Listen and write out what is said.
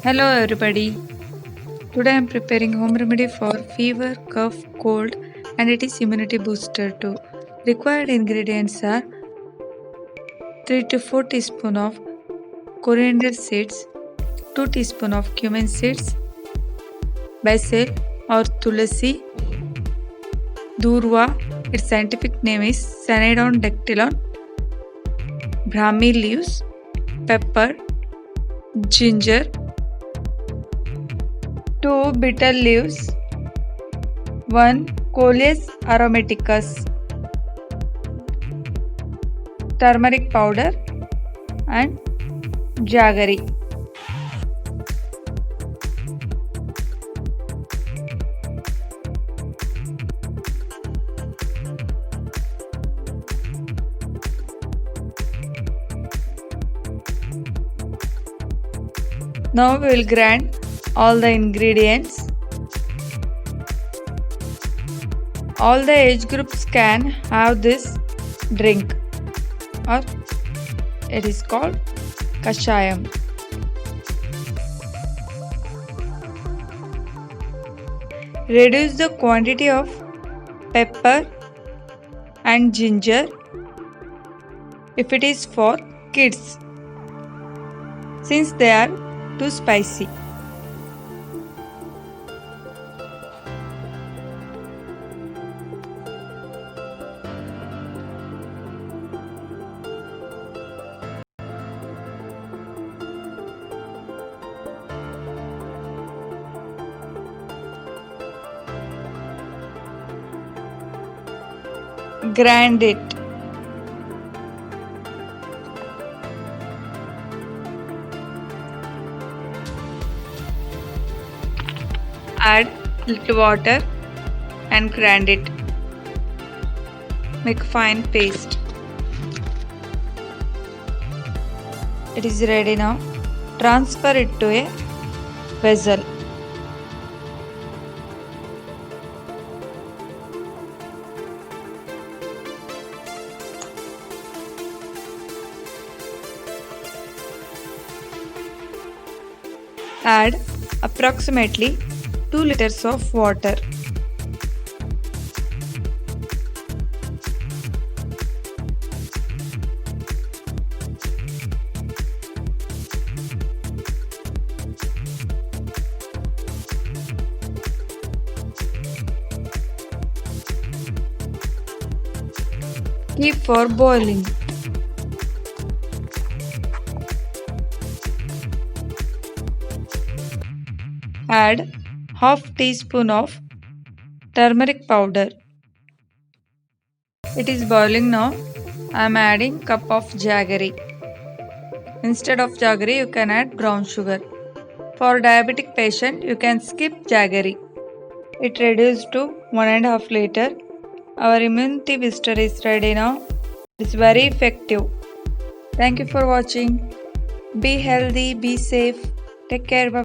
Hello everybody. Today I am preparing home remedy for fever, cough, cold and it is immunity booster too. Required ingredients are 3 to 4 teaspoon of coriander seeds, 2 teaspoon of cumin seeds, basil or tulasi, durva, its scientific name is Cynodon dactylon, brahmi leaves, pepper, ginger, 2 bitter leaves, 1 Coleus aromaticus, turmeric powder and jaggery. Now we will grind all the ingredients. All the age groups can have this drink or it is called kashayam. Reduce the quantity of pepper and ginger if it is for kids since they are too spicy. Grind it. Add little water and grind it. Make fine paste. It is ready now. Transfer it to a vessel. Add approximately 2 liters of water. Keep for boiling. Add half teaspoon of turmeric powder. It is boiling now. I am adding cup of jaggery. Instead of jaggery, you can add brown sugar. For diabetic patient, you can skip jaggery. It reduced to 1.5 liter. Our immunity booster is ready now. It's very effective. Thank you for watching. Be healthy, be safe. Take care. Bye.